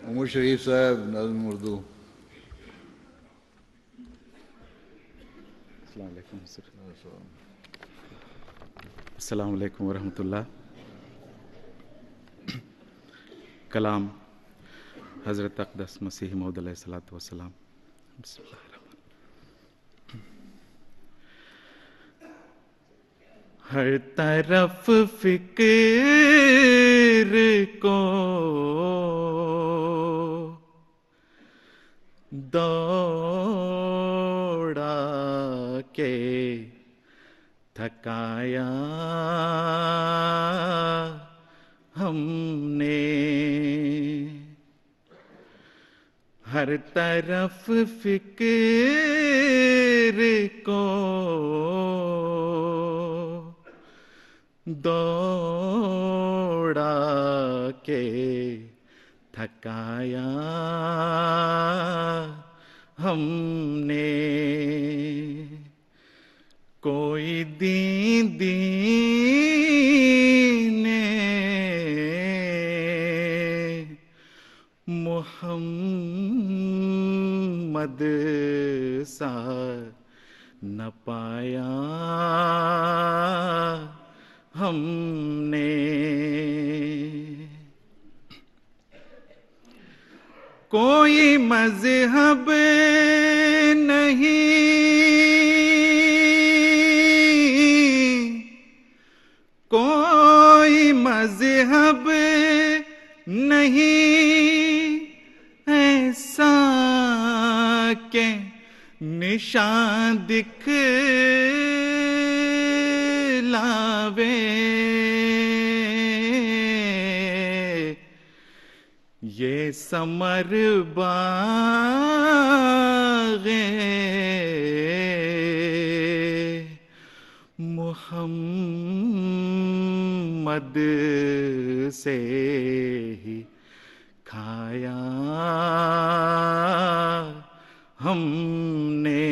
उमर शरीफ साहब नज़्म उर्दू। अस्सलाम वालेकुम वरहमतुल्लाह। कलाम हज़रत अक़दस मसीह मौद अलैहिस्सलातु वस्सलाम। हर तरफ फिक्र को दौड़ा के थकाया हमने, हर तरफ फिक्र को दौड़ा के थकाया हमने। कोई दीने मोहम्मद सा न पाया हमने। कोई मज़हब नहीं, कोई मज़हब नहीं ऐसा के निशान दिखलावे। ये समर बाग़े मुहम्मद से ही खाया हमने।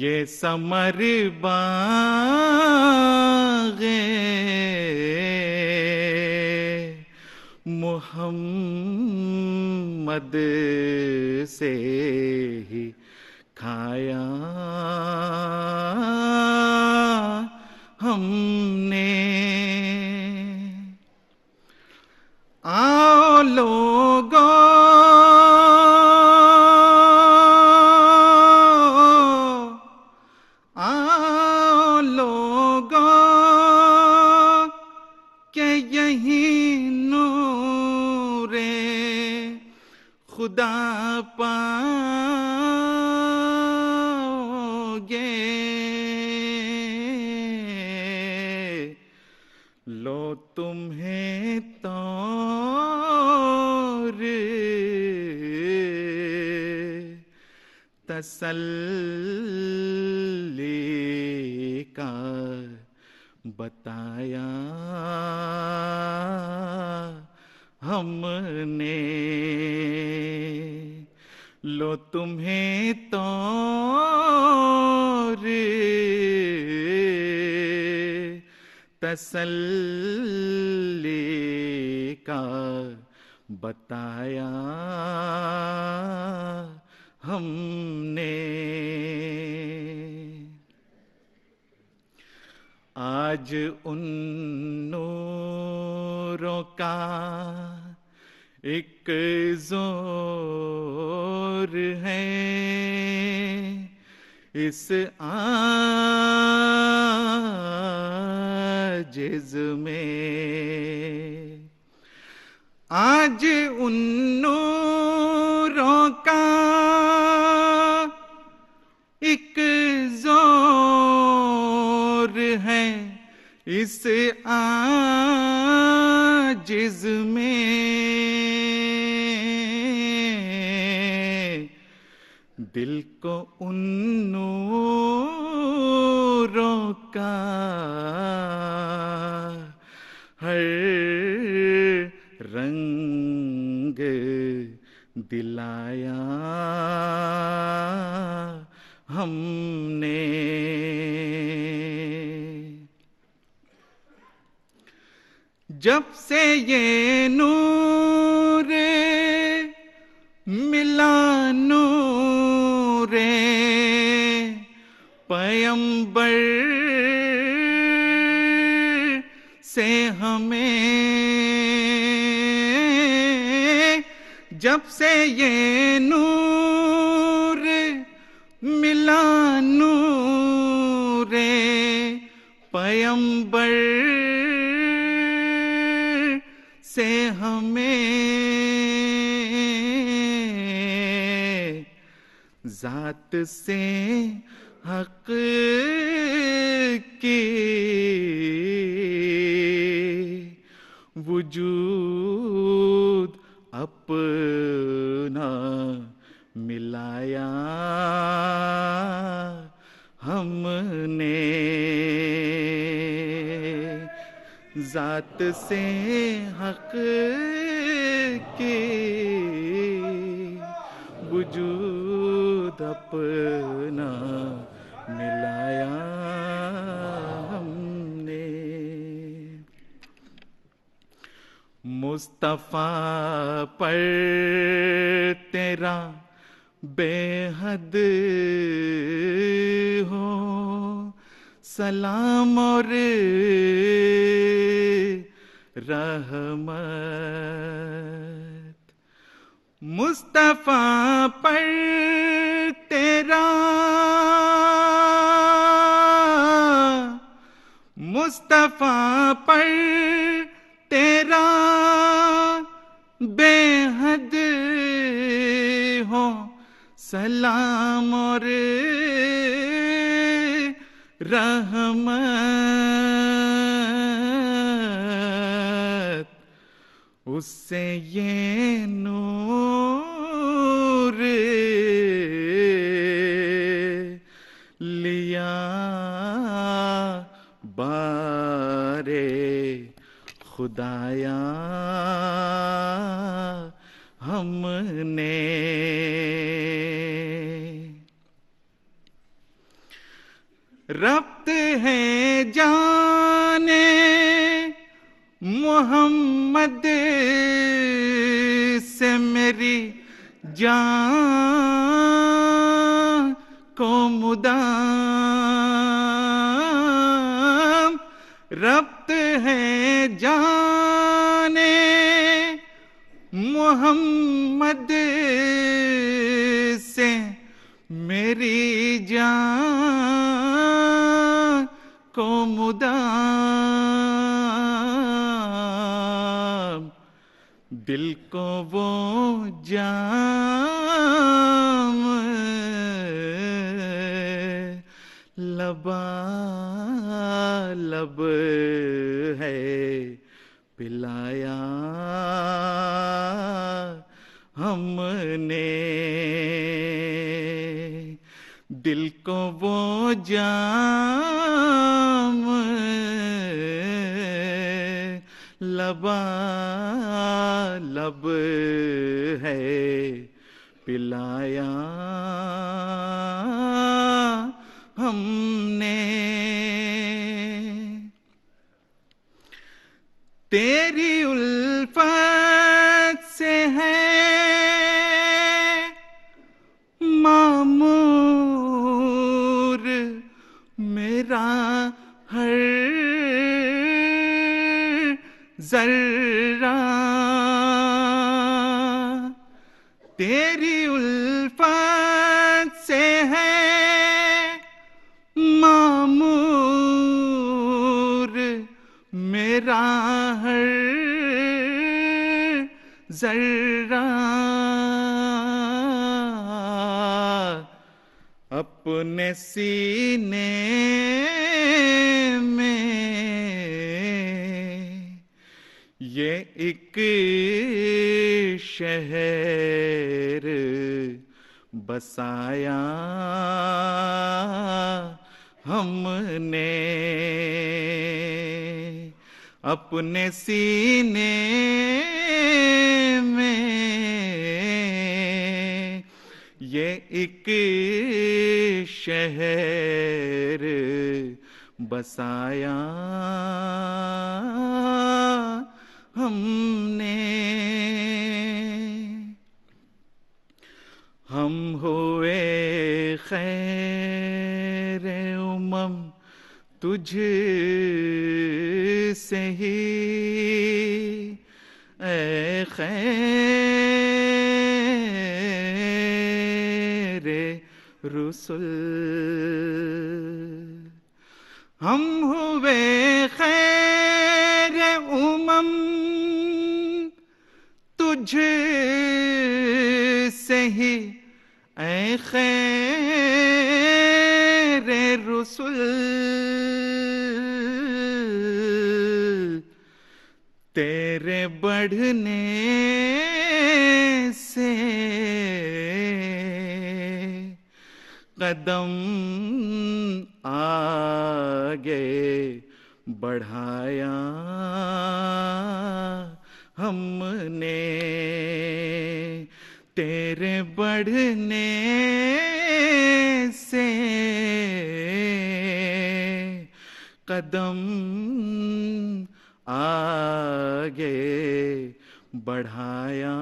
ये समर बाग़े मुहम्मद से ही खाया हमने। आओ लोगों, आओ लोगों के यही नूरे खुदा पाओगे। लो तुम्हें तौर तसल्ली का बताया हमने। लो तुम्हें तौर तसल्ली का बताया हमने। आज उन नूरों का एक जोर है इस आजिज़ में। आज उन नूरों का एक जोर है इस आजिज़ में। दिल को उन नूरों का हर रंग दिलाया हमने। जब से ये नूर मिला नूरे पैगंबर से हमें, जब से ये नूर मिला नूरे पैगंबर से हमें, जात से हक की वजूद अपना मिलाया हमने, जात से हक की वजूद अपना मिलाया हमने। मुस्तफा पर तेरा बेहद हो सलाम और रहमत, मुस्तफा पर तेरा, मुस्तफा पर तेरा बेहद हो सलाम और रहमत, उससे ये नूर लिया बारे खुदाया हमने। रब्त है जाने मोहम्मद से मेरी जान को मुदाम, रब्त है जाने मोहम्मद से मेरी जान को मुदाम, दिल को वो जाम लबालब है पिलाया हमने, दिल को वो जाम लबालब है पिलाया हमने। तेरी उल्फत से है मामूर मेरा हर जर्रा, तेरी उल्फत से है मामूर मेरा हर जर्रा, अपने सीने में ये एक शहर बसाया हमने, अपने सीने में ये एक शहर बसाया हमने। हम हुए खैर उमम तुझ से ही, ऐ खैर रुसुल। हम हुए खैर उमम तुझ से ही, ऐ खैर रुसुल। तेरे बढ़ने से कदम आगे बढ़ाया हमने। तेरे बढ़ने से कदम आगे बढ़ाया